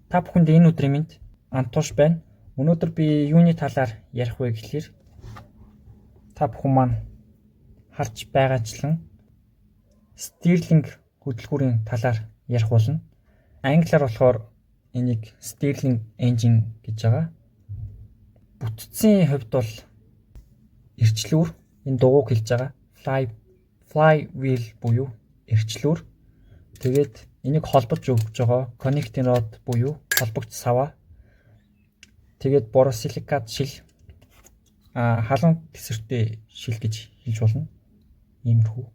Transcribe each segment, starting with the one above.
Та бүхэнд энэ өдрийн мэнд Антуш байна. Өнөөдөр би юуны талаар ярих вэ гэхээр та бүхэн маань харж байгаачлан Stirling хөдөлгүүрийн талаар ярих болно. Англиар болохоор энийг Stirling engine гэж байгаа. Бүтцийн хувьд бол эрчлүүр энэ дугуйг хэлж байгаа. Flywheel буюу эрчлүүр. Тэгээд энийг холбож өгч байгаа connecting rod буюу холбогч саваа. Тэгээд боросиликат шил халуун тесвэртэй шил гэж хэлж болно. Иймэрхүү.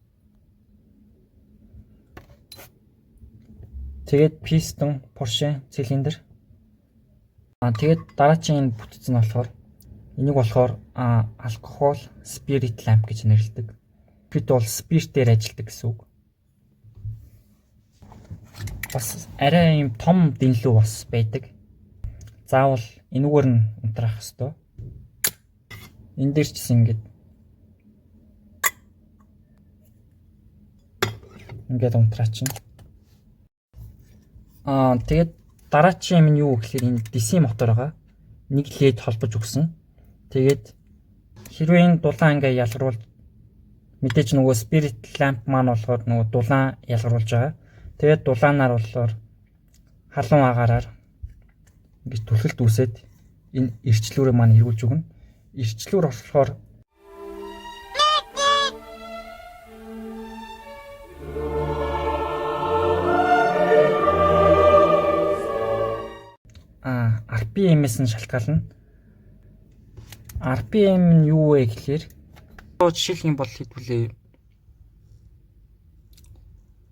Тэгээд piston, Porsche цилиндр. Тэгээд дараагийн энэ бүтц нь болохоор энийг болохоор алкогол spirit lamp гэж нэрлэдэг. Бид бол спиртээр ажилладаг гэсэн үг. Бас арай юм том дэнлүү бас байдаг. Заавал энүүгээр нь унтраах хэвээр. Энэ дээр ч гэсэн ингээд унтраачин. Тэгээд дараагийн юм нь юу гэхээр энэ DC мотор байгаа. Нэг LED холбож өгсөн. Тэгээд хэрвээ энэ дулаан ингээ ялгаруул мэдээж нөгөө spirit lamp маань болохоор нөгөө дулаан ялгаруулж байгаа. Тэгээд дулаанаар болохоор халуун агаараар ингэж түлхэлт үүсээд энэ эрчлүүрээ маань эргүүлж өгнө. Эрчлүүр болохоор RPM-ээс нь шалтгаална. RPM нь юу вэ гэхээр жишээлх юм бол хэдүүлээ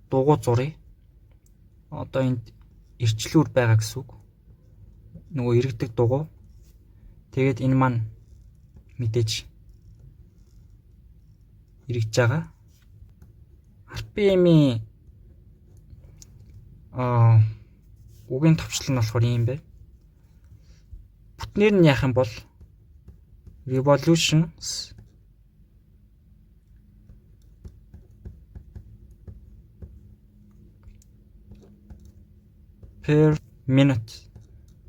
дугуй зуръя. Одоо энд эрчлүүр байгаа гэсэн үг. Нөгөө иргэдэг дугуй. Тэгээд энэ маань мэдээж иргэж байгаа. RPM-ийн үгийн товчлол нь болохоор юм байна. Бүтнээр нь яах юм бол revolutions per minute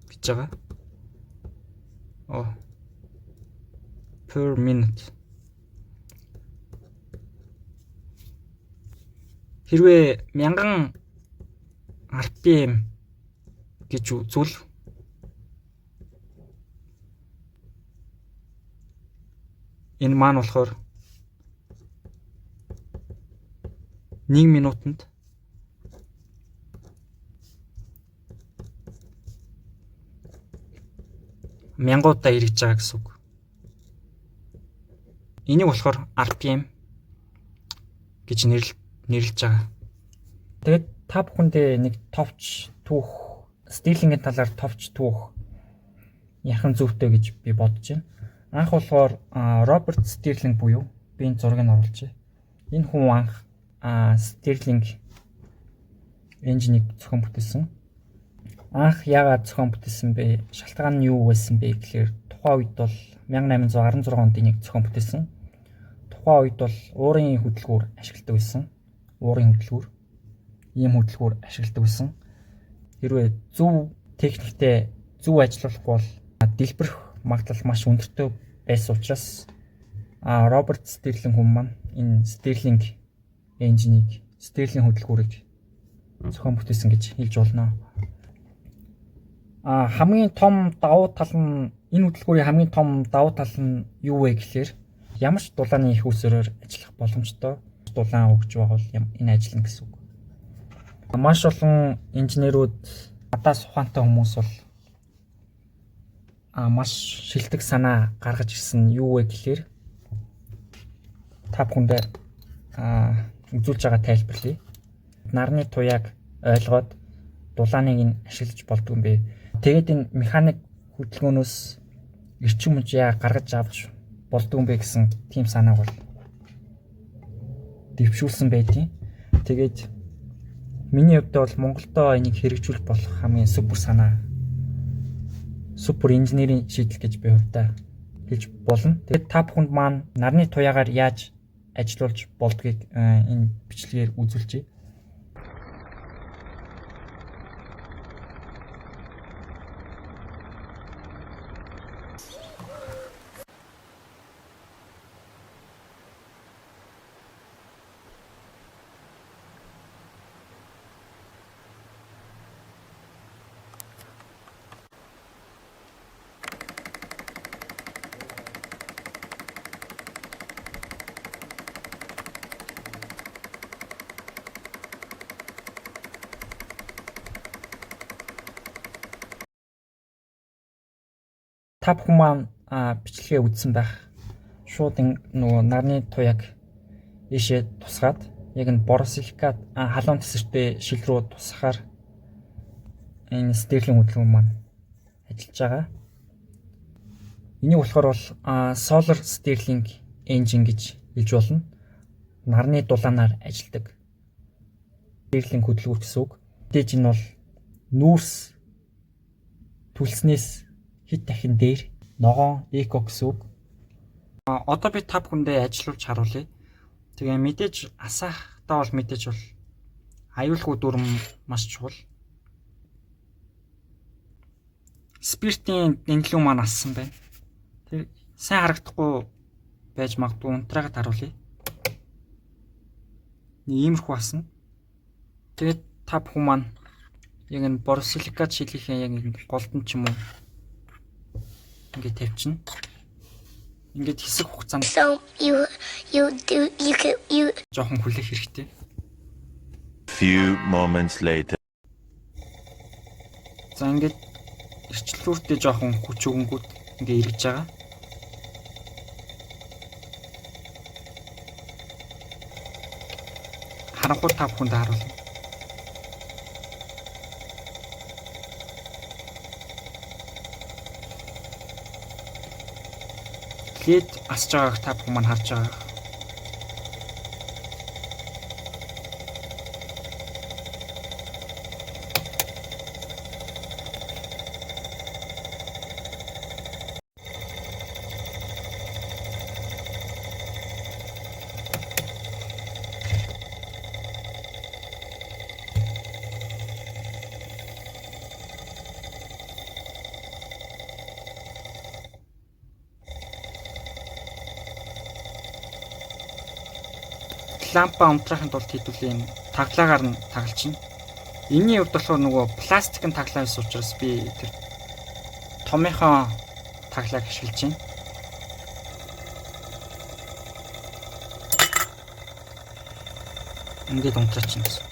гэж байгаа. Per minute. Хэрвээ 1000 RPM гэж үзвэл энэ маань болохоор 1 минутанд 1000 удаа эргэж байгаа гэсэн үг. Энийг болохоор RPM гэж нэрлэж байгаа. Тэгээд та бүхэндээ нэг товч түүх, Stirling-ийн талаар товч түүх яхан зүйтэй гэж би бодож байна. Анх болохоор Роберт Stirling буюу би энэ зургийг оруулжээ. Энэ хүн анх Stirling engine-ийг зохион бүтээсэн. Анх яагаад зохион бүтээсэн бэ? Шалтгаан нь юу байсан бэ гэхээр тухайн үед бол 1816 онд энийг зохион бүтээсэн. Тухайн үед бол уурын хөдөлгүүр ашигладаг байсан. Уурын хөдөлгүүр. Ийм хөдөлгүүр ашигладаг байсан. Хэрвээ зөв техниктэй зөв ажиллуулах бол дэлбэрэх магадлал маш өндөртэй байсан учраас Роберт Stirling хүн маань энэ Stirling engine-ийг, Stirling хөдөлгүүрийг зохион бүтээсэн гэж хэлж болно. Хамгийн том давуу тал нь энэ хөдөлгүүрийн хамгийн том давуу тал нь юу вэ гэхээр ямар ч дулааны их үсрээр ажиллах боломжтой. Дулаан өгж байгаа бол энэ ажиллана гэсэн үг. Маш олон инженерүүд надаас ухаантай хүмүүс бол маш шилдэг санаа гаргаж ирсэн юу вэ гэхээр та бүхэндээ үзүүлж байгаа тайлбарлая. Нарны туяаг ойлгоод дулааныг нь ашиглаж болдгоо юм бэ. Тэгээд энэ механик хөдөлгөөнөөс эрчим хүчээ гаргаж авч болдгоо юм бэ гэсэн тийм санааг бол дэвшүүлсэн байдیں۔ Тэгээд миний хувьд бол Монголдо энийг хэрэгжүүлэх болох хамгийн супер санаа, супер инженерийн шийдэл гэж би хувьдаа хэлж болно. Тэгээд та бүхэнд маань нарны туяагаар яаж ажиллуулж болдгийг энэ бичлэгээр үзүүлжээ. та бүхэн маань бичлэгээ үзсэн байх. Шууд нөгөө нарны туяаг ийшээ тусгаад яг нь боросиликат халуун тесэртэй шил рүү тусахаар энэ стерлинг хөдөлгөөн маань ажиллаж байгаа. Энийг болохоор бол solar stirling engine гэж хэлж болно. Нарны дулаанаар ажилладаг стерлинг хөдөлгүүр гэсэн үг. Мэдээж энэ бол нүүрс түлснээс хэд дахин дээр ногоон эко гэсэн үг. Одоо би та бүхэндээ ажиллуулж харуулъя. Тэгээ мэдээж асаахтаа бол мэдээж бол аюулгүй дүрм маш чухал. Спиртийн нэнлүү маань ассан байна. Тэр сайн харагдахгүй байж магадгүй унтраагаад харуулъя. Иймэрхүү асна. Тэгээд та бүхэн маань яг энэ боросиликат шилийнхээ яг голдон ч юм уу ингээд тавьчихна. Ингээд хэсэг хугацаанд you жоохон хүлээх хэрэгтэй. Few moments later. За ингээд эрчлүүртээ жоохон хүч өгөнгүүд ингээд эргэж байгаа. Харанхуй та бүхэнд харуулна. Лед асж байгааг та бүхэн маань харж байгаа. Лампа унтраахын тулд хэдүүлээ таглаагаар нь тагалчихна. Энийний хувьд болохоор нөгөө пластикын таглаа байсан учраас би тэр томынхоо таглааг ашиглаж байна. Ингээд унтраачихна гэсэн.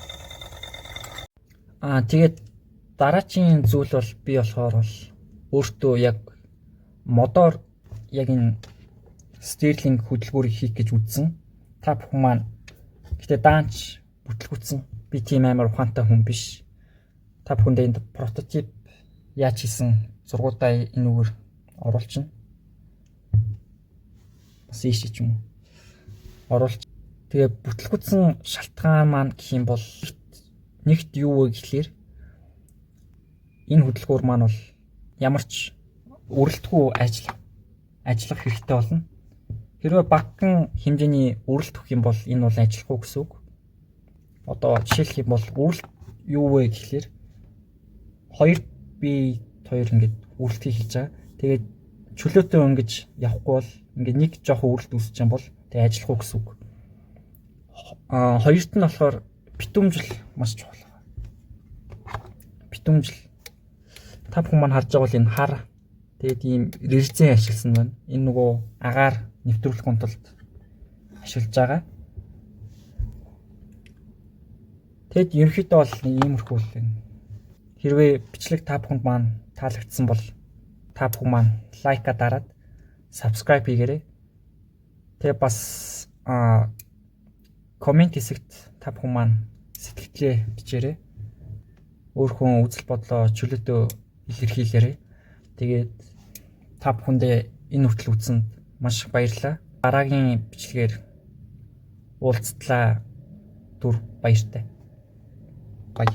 Тэгээд дараагийн зүйл бол би болохоор бол өөртөө яг модоор яг энэ стерлинг хөдөлгөөрийг хийх гэж үзсэн. Та бүхэн маань гэтээ даанч бүтлгүүцсэн. Би тийм амар ухаантай хүн биш. Та бүхэндээ энэ прототип яаж хийсэн зургуудаа энэ үгээр оруулчихна. Бас ийш ч юм уу. Оруулж. Тэгээ бүтлгүүцсэн шалтгаан маань гэх юм бол нэгт юу вэ гэхлээр энэ хөдөлгүүр маань бол ямар ч өрөлтгүй ажиллах хэрэгтэй болно. Хэрвээ багахан хэмжээний үрэлт өгөх юм бол энэ бол ажиллахгүй гэсэн үг. Одоо жишээлх юм бол үрэлт юу вэ гэхлээр 2B2 ингээд үрэлтгийг хийж байгаа. Тэгээд чөлөөтэй ингэж явахгүй бол ингээд нэг жоох үрэлт үүсэж юм бол тэгээд ажиллахгүй гэсэн үг. Хоёрт нь болохоор битүүмжил маш чухал. Битүүмжил та бүхэн маань харж байгаа бол энэ хар тэгээд ийм резин ашигласан байна. Энэ нөгөө агаар нэвтрүүлэхүн тулд ашиглаж байгаа. Тэгэд ерөнхийдөө бол иймэрхүү л байна. Хэрвээ бичлэг та бүхэнд маань таалагдсан бол та бүхэн маань лайка дараад subscribe хийгээрэй. Тэгээ бас коммент хэсэгт та бүхэн маань сэтгэлдээ бичээрэй. Өөрхөн үзэл бодлоо чөлөөтэй илэрхийлээрэй. Тэгээд та бүхэндээ энэ хүртэл үзсэнд маш их баярлалаа. Дараагийн бичлэгээр уулзтлаа. Баяртай. Бай.